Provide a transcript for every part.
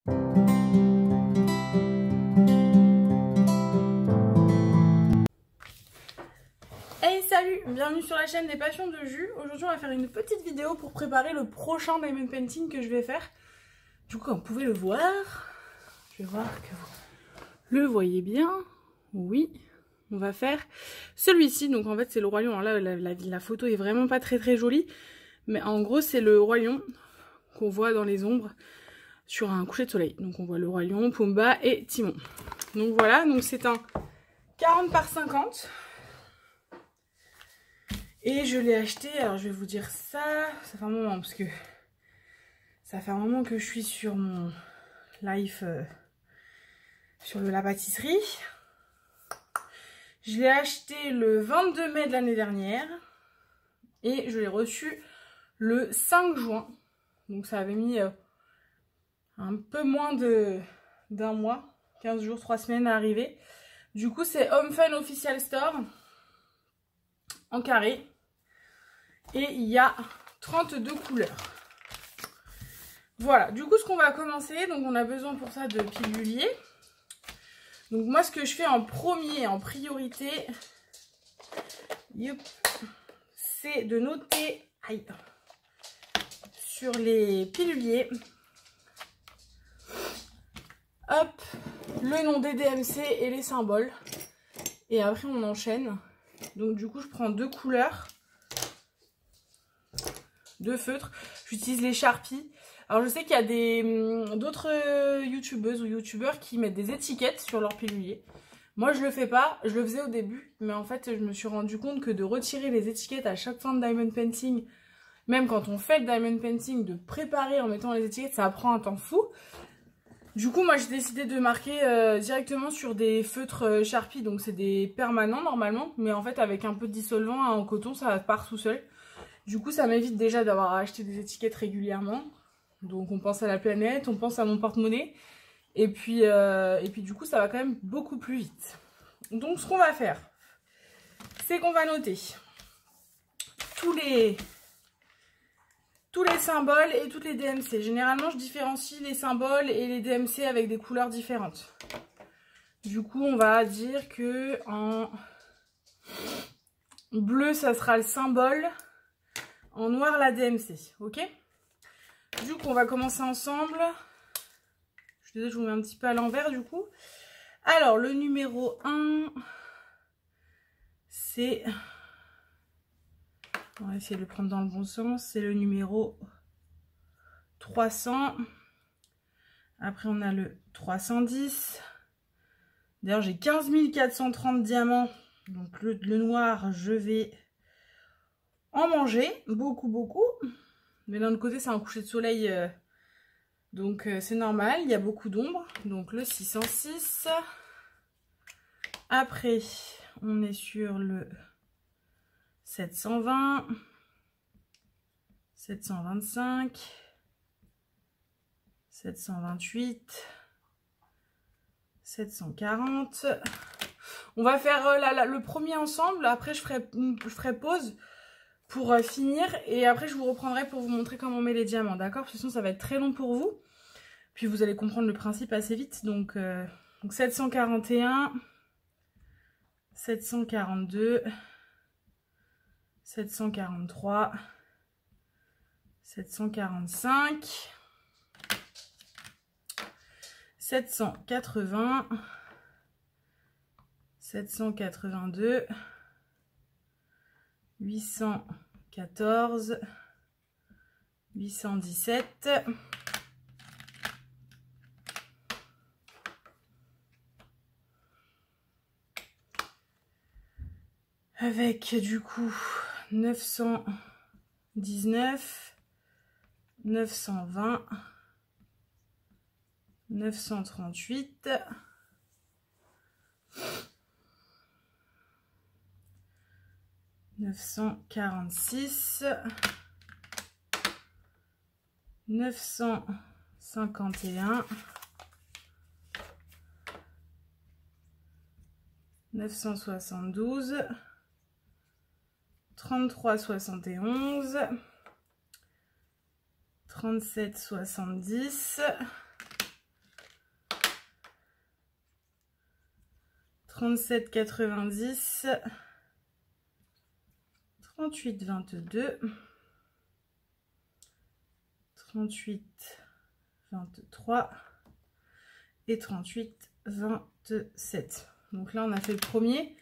Hey salut, bienvenue sur la chaîne des passions de jus. Aujourd'hui on va faire une petite vidéo pour préparer le prochain diamond painting que je vais faire. Du coup comme vous pouvez le voir, je vais voir que vous le voyez bien. Oui, on va faire celui-ci. Donc en fait c'est le roi lion. Alors là la photo est vraiment pas très jolie. Mais en gros c'est le roi lion qu'on voit dans les ombres sur un coucher de soleil. Donc on voit le roi lion, Pumba et Timon. Donc voilà, donc c'est un 40 par 50. Et je l'ai acheté, alors je vais vous dire ça fait un moment parce que ça fait un moment que je suis sur mon live sur la pâtisserie. Je l'ai acheté le 22 mai de l'année dernière et je l'ai reçu le 5 juin. Donc ça avait mis un peu moins d'un mois, 15 jours, 3 semaines à arriver. Du coup c'est Home Fun Official Store en carré. Et il y a 32 couleurs. Voilà, du coup ce qu'on va commencer, donc on a besoin pour ça de pilulier. Donc moi ce que je fais en premier, en priorité, c'est de noter sur les piluliers, hop, le nom des DMC et les symboles. Et après on enchaîne. Donc du coup je prends deux couleurs. De feutres, j'utilise les Sharpie. Alors je sais qu'il y a d'autres youtubeuses ou youtubeurs qui mettent des étiquettes sur leur pilulier. Moi je le fais pas, je le faisais au début, mais en fait je me suis rendu compte que de retirer les étiquettes à chaque fin de diamond painting, même quand on fait le diamond painting, de préparer en mettant les étiquettes, ça prend un temps fou. Du coup moi j'ai décidé de marquer directement sur des feutres Sharpie, donc c'est des permanents normalement, mais en fait avec un peu de dissolvant en coton ça part tout seul. Du coup, ça m'évite déjà d'avoir à acheter des étiquettes régulièrement. Donc, on pense à la planète, on pense à mon porte-monnaie. Et puis, du coup, ça va quand même beaucoup plus vite. Donc, ce qu'on va faire, c'est qu'on va noter tous les symboles et toutes les DMC. Généralement, je différencie les symboles et les DMC avec des couleurs différentes. Du coup, on va dire que en bleu, ça sera le symbole. En noir, la DMC, ok? Du coup, on va commencer ensemble. Je suis désolée, je vous mets un petit peu à l'envers, du coup. Alors, le numéro 1, c'est... On va essayer de le prendre dans le bon sens. C'est le numéro 300. Après, on a le 310. D'ailleurs, j'ai 15 430 diamants. Donc, le noir, je vais en manger. Beaucoup. Mais d'un autre côté, c'est un coucher de soleil, donc c'est normal. Il y a beaucoup d'ombre. Donc le 606. Après, on est sur le 720, 725, 728, 740. On va faire le premier ensemble. Après, je ferai pause pour finir, et après je vous reprendrai pour vous montrer comment on met les diamants, d'accord? Parce que sinon ça va être très long pour vous, puis vous allez comprendre le principe assez vite. Donc 741, 742, 743, 745, 780, 782, 814, 817, avec du coup 919, 920, 938, 946, 951, 972, 3371, 3770, 37,90, 38,22, 38,23 et 38,27. Donc là, on a fait le premier.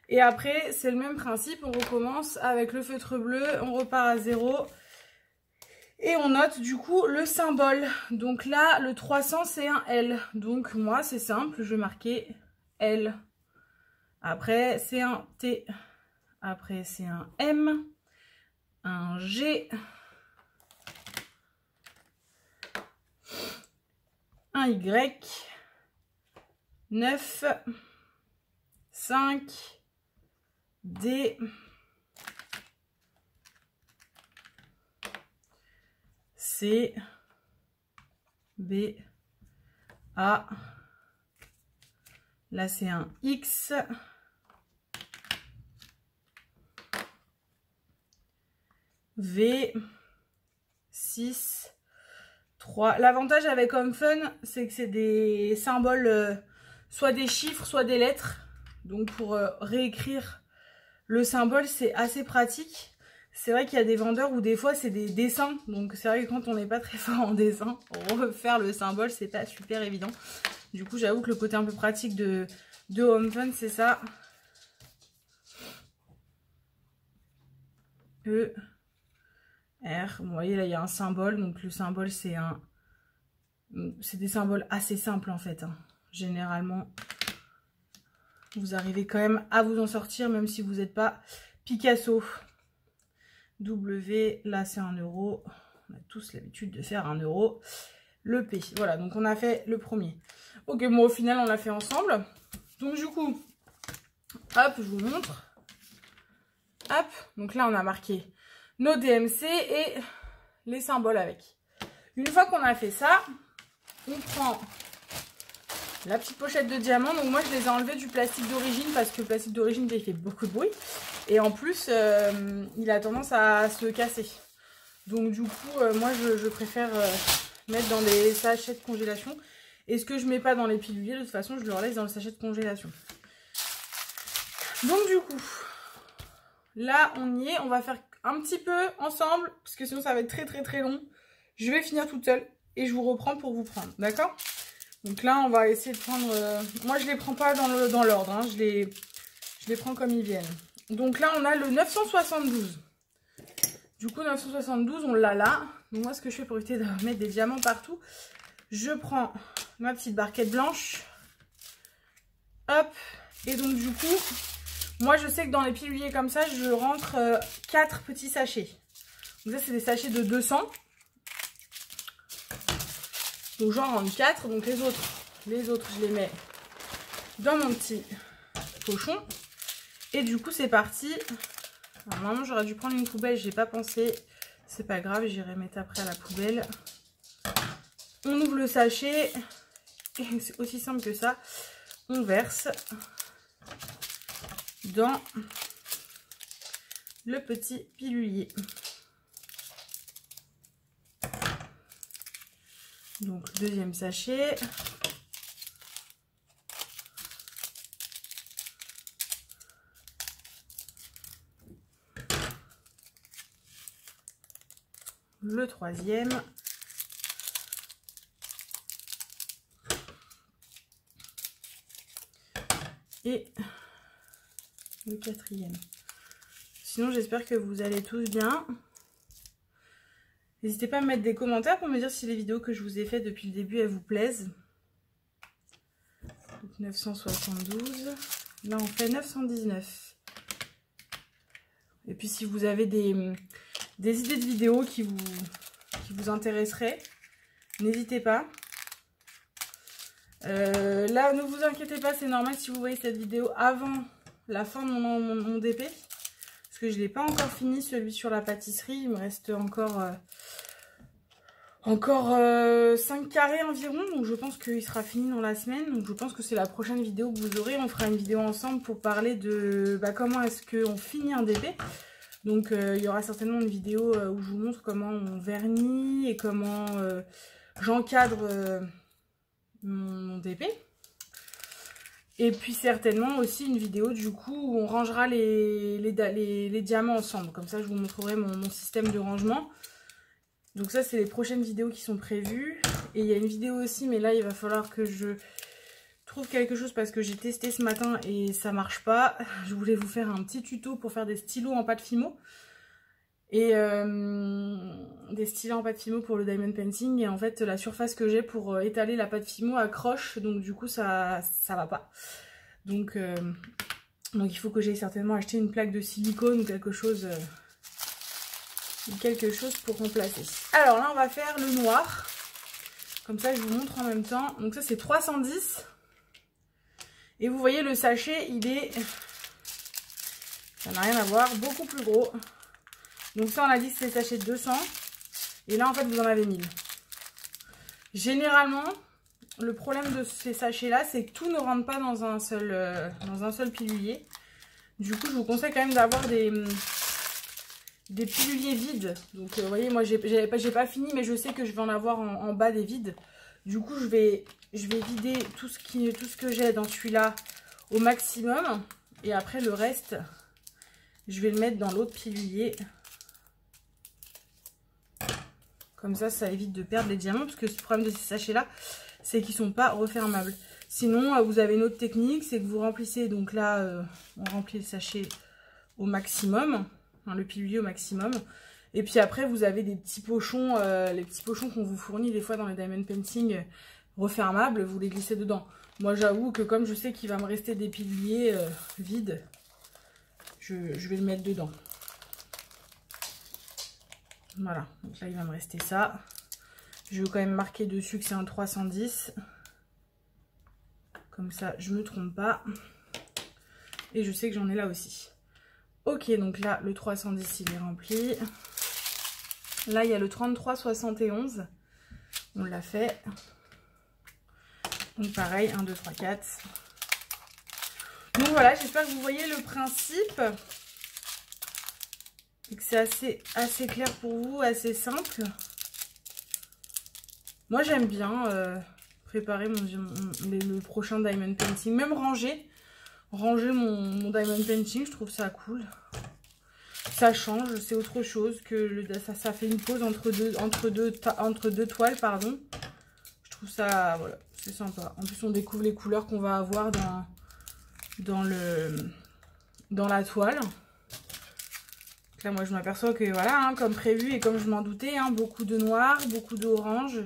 Et après, c'est le même principe. On recommence avec le feutre bleu. On repart à 0. Et on note du coup le symbole. Donc là, le 300, c'est un L. Donc moi, c'est simple. Je vais marquer L. Après, c'est un T. Après, c'est un M. Un G. Un Y. 9. 5. D. C. B. A. Là, c'est un X. V. 6. 3. L'avantage avec HomeFun, c'est que c'est des symboles, soit des chiffres, soit des lettres. Donc pour réécrire le symbole, c'est assez pratique. C'est vrai qu'il y a des vendeurs où des fois c'est des dessins. Donc c'est vrai que quand on n'est pas très fort en dessin, refaire le symbole, c'est pas super évident. Du coup, j'avoue que le côté un peu pratique de HomeFun, c'est ça. E, R. Bon, vous voyez, là, il y a un symbole. Donc le symbole, c'est des symboles assez simples en fait. Hein. Généralement, vous arrivez quand même à vous en sortir, même si vous n'êtes pas Picasso. W, là c'est 1 euro. On a tous l'habitude de faire 1 euro. Le P, voilà, donc on a fait le premier. Ok, bon, au final, on l'a fait ensemble. Donc du coup, hop, je vous montre. Hop, donc là, on a marqué nos DMC et les symboles avec. Une fois qu'on a fait ça, on prend la petite pochette de diamants. Donc moi, je les ai enlevés du plastique d'origine parce que le plastique d'origine, il fait beaucoup de bruit. Et en plus, il a tendance à se casser. Donc du coup, moi, je préfère mettre dans les sachets de congélation. Et ce que je mets pas dans les piluliers, de toute façon, je le laisse dans le sachet de congélation. Donc du coup, là, on y est. On va faire un petit peu ensemble, parce que sinon, ça va être très très très long. Je vais finir toute seule et je vous reprends pour vous prendre, d'accord? Donc là, on va essayer de prendre... moi, je les prends pas dans l'ordre, hein. Je les prends comme ils viennent. Donc là, on a le 972. Du coup, 972, on l'a là. Donc moi, ce que je fais pour éviter de mettre des diamants partout, je prends ma petite barquette blanche. Hop. Et donc, du coup, moi, je sais que dans les piluliers comme ça, je rentre 4 petits sachets. Donc ça, c'est des sachets de 200. Donc j'en rentre 4. Donc les autres, je les mets dans mon petit pochon. Et du coup, c'est parti. Alors, normalement, j'aurais dû prendre une poubelle, j'ai pas pensé. C'est pas grave, j'irai mettre après à la poubelle. On ouvre le sachet. Et c'est aussi simple que ça. On verse dans le petit pilulier. Donc, deuxième sachet. Le troisième. Et le quatrième. Sinon, j'espère que vous allez tous bien. N'hésitez pas à me mettre des commentaires pour me dire si les vidéos que je vous ai faites depuis le début, elles vous plaisent. Donc 972. Là, on fait 919. Et puis, si vous avez des idées de vidéos qui vous intéresseraient, n'hésitez pas. Là, ne vous inquiétez pas, c'est normal si vous voyez cette vidéo avant la fin de mon DP. Parce que je ne l'ai pas encore fini, celui sur la pâtisserie. Il me reste encore 5 carrés environ. Donc je pense qu'il sera fini dans la semaine. Donc je pense que c'est la prochaine vidéo que vous aurez. On fera une vidéo ensemble pour parler de comment est-ce qu'on finit un DP. Donc il y aura certainement une vidéo où je vous montre comment on vernit et comment j'encadre mon DP. Et puis certainement aussi une vidéo du coup où on rangera les diamants ensemble. Comme ça je vous montrerai mon système de rangement. Donc ça c'est les prochaines vidéos qui sont prévues. Et il y a une vidéo aussi, mais là il va falloir que je trouve quelque chose parce que j'ai testé ce matin et ça marche pas. Je voulais vous faire un petit tuto pour faire des stylos en pâte Fimo. Et des stylets en pâte Fimo pour le diamond painting. Et en fait la surface que j'ai pour étaler la pâte Fimo accroche. Donc du coup ça va pas. Donc il faut que j'aille certainement acheter une plaque de silicone ou quelque chose pour remplacer. Alors là on va faire le noir. Comme ça je vous montre en même temps. Donc ça c'est 310. Et vous voyez le sachet ça n'a rien à voir, beaucoup plus gros. Donc ça on a dit que c'est des sachets de 200. Et là en fait vous en avez 1000. Généralement le problème de ces sachets là c'est que tout ne rentre pas dans un seul pilulier. Du coup je vous conseille quand même d'avoir des piluliers vides. Donc vous voyez moi j'ai pas fini, mais je sais que je vais en avoir en bas des vides. Du coup je vais vider tout ce que j'ai dans celui-là au maximum. Et après le reste je vais le mettre dans l'autre pilulier. Comme ça, ça évite de perdre les diamants. Parce que le problème de ces sachets-là, c'est qu'ils ne sont pas refermables. Sinon, vous avez une autre technique. C'est que vous remplissez. Donc là, on remplit le sachet au maximum. Hein, le pilulier au maximum. Et puis après, vous avez des petits pochons. Les petits pochons qu'on vous fournit des fois dans les diamond painting refermables. Vous les glissez dedans. Moi, j'avoue que comme je sais qu'il va me rester des piluliers vides, je vais le mettre dedans. Voilà, donc là il va me rester ça. Je vais quand même marquer dessus que c'est un 310. Comme ça je me trompe pas. Et je sais que j'en ai là aussi. Ok, donc là le 310 il est rempli. Là il y a le 3371. On l'a fait. Donc pareil, 1, 2, 3, 4. Donc voilà, j'espère que vous voyez le principe. Et que c'est assez clair pour vous, assez simple. Moi j'aime bien préparer le prochain diamond painting. Même ranger mon diamond painting, je trouve ça cool. Ça change, c'est autre chose que ça fait une pause entre deux toiles, pardon. Je trouve ça, voilà, c'est sympa. En plus on découvre les couleurs qu'on va avoir dans la toile. Là, moi, je m'aperçois que, voilà, hein, comme prévu et comme je m'en doutais, hein, beaucoup de noir, beaucoup d'orange,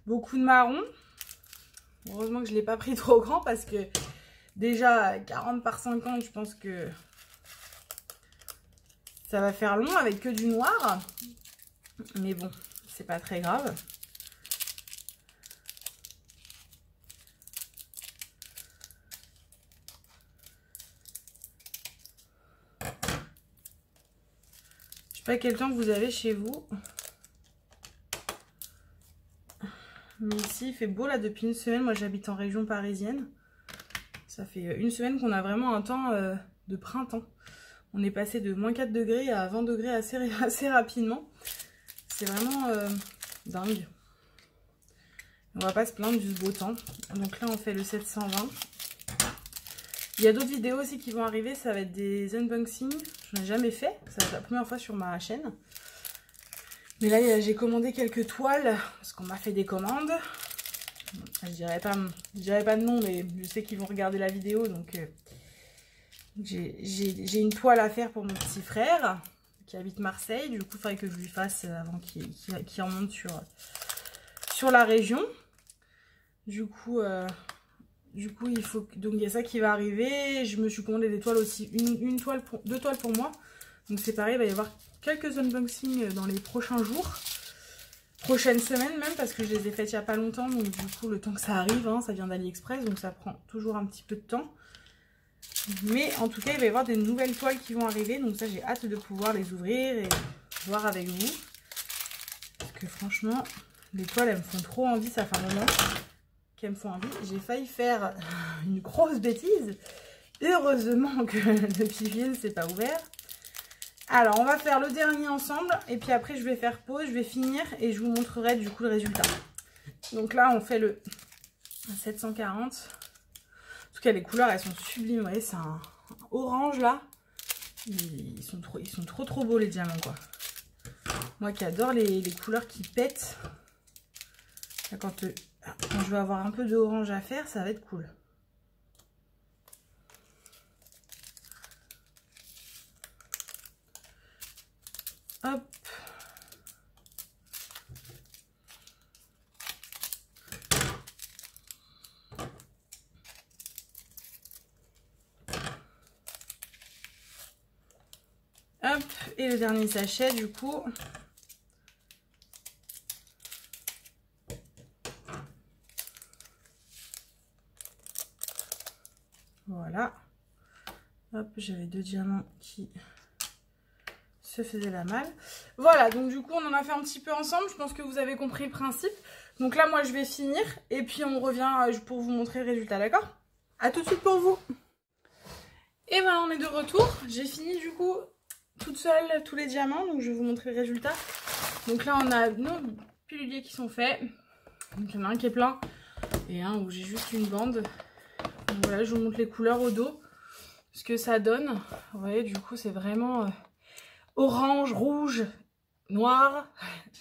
beaucoup de marron. Heureusement que je ne l'ai pas pris trop grand parce que déjà, 40 par 50, je pense que ça va faire long avec que du noir. Mais bon, c'est pas très grave. Pas quel temps vous avez chez vous, mais ici il fait beau là depuis une semaine. Moi j'habite en région parisienne, ça fait une semaine qu'on a vraiment un temps de printemps. On est passé de moins 4 degrés à 20 degrés assez rapidement. C'est vraiment dingue. On va pas se plaindre du beau temps. Donc là on fait le 720. Il y a d'autres vidéos aussi qui vont arriver, ça va être des unboxings. Je n'en ai jamais fait, ça va être la première fois sur ma chaîne. Mais là, j'ai commandé quelques toiles, parce qu'on m'a fait des commandes. Je dirais pas de nom, mais je sais qu'ils vont regarder la vidéo. Donc, j'ai une toile à faire pour mon petit frère, qui habite Marseille. Du coup, il faudrait que je lui fasse avant qu'il remonte sur la région. Du coup, il faut... Donc, il y a ça qui va arriver. Je me suis commandé des toiles aussi. Deux toiles pour moi. Donc, c'est pareil, il va y avoir quelques unboxings dans les prochains jours. Prochaines semaines même, parce que je les ai faites il n'y a pas longtemps. Donc, du coup, le temps que ça arrive, hein, ça vient d'AliExpress. Donc, ça prend toujours un petit peu de temps. Mais en tout cas, il va y avoir des nouvelles toiles qui vont arriver. Donc, ça, j'ai hâte de pouvoir les ouvrir et voir avec vous. Parce que franchement, les toiles, elles me font trop envie. Ça fait un moment qu'elles me font envie. J'ai failli faire une grosse bêtise. Heureusement que le pilulier ne s'est pas ouvert. Alors, on va faire le dernier ensemble. Et puis après, je vais faire pause, je vais finir. Et je vous montrerai du coup le résultat. Donc là, on fait le 740. tout cas les couleurs elles sont sublimes, vous voyez c'est un orange là. Ils sont trop beaux les diamants quoi. Moi qui adore les couleurs qui pètent. Là, quand je vais avoir un peu d'orange à faire, ça va être cool. Hop. Hop, et le dernier sachet du coup. Voilà. Hop, j'avais 2 diamants qui se faisaient la malle. Voilà, donc du coup on en a fait un petit peu ensemble. Je pense que vous avez compris le principe. Donc là moi je vais finir et puis on revient pour vous montrer le résultat, d'accord? À tout de suite pour vous. Et voilà, on est de retour. J'ai fini du coup toute seule tous les diamants, donc je vais vous montrer le résultat. Donc là on a nos piluliers qui sont faits. Donc il y en a un qui est plein et un où j'ai juste une bande. Donc voilà, je vous montre les couleurs au dos, ce que ça donne. Vous voyez, du coup c'est vraiment orange, rouge, noir.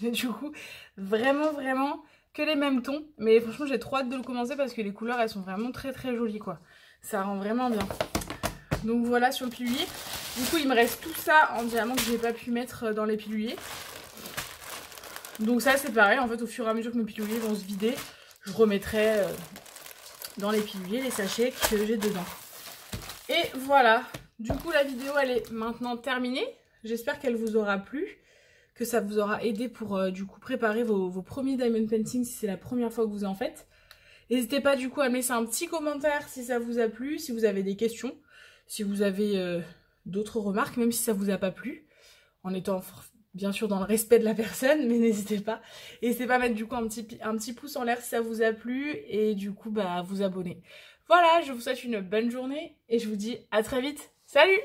Du coup vraiment que les mêmes tons. Mais franchement j'ai trop hâte de le commencer parce que les couleurs elles sont vraiment très jolies quoi. Ça rend vraiment bien. Donc voilà sur le pilulier. Du coup il me reste tout ça en diamant que j'ai pas pu mettre dans les piluliers. Donc ça c'est pareil, en fait au fur et à mesure que mes piluliers vont se vider, je remettrai dans les piluliers les sachets que j'ai dedans. Et voilà, du coup la vidéo elle est maintenant terminée. J'espère qu'elle vous aura plu, que ça vous aura aidé pour du coup préparer vos premiers diamond painting si c'est la première fois que vous en faites. N'hésitez pas du coup à me laisser un petit commentaire si ça vous a plu, si vous avez des questions, si vous avez d'autres remarques, même si ça vous a pas plu, en étant bien sûr dans le respect de la personne, mais n'hésitez pas. N'hésitez pas à mettre du coup un petit pouce en l'air si ça vous a plu et du coup bah vous abonner. Voilà, je vous souhaite une bonne journée et je vous dis à très vite. Salut!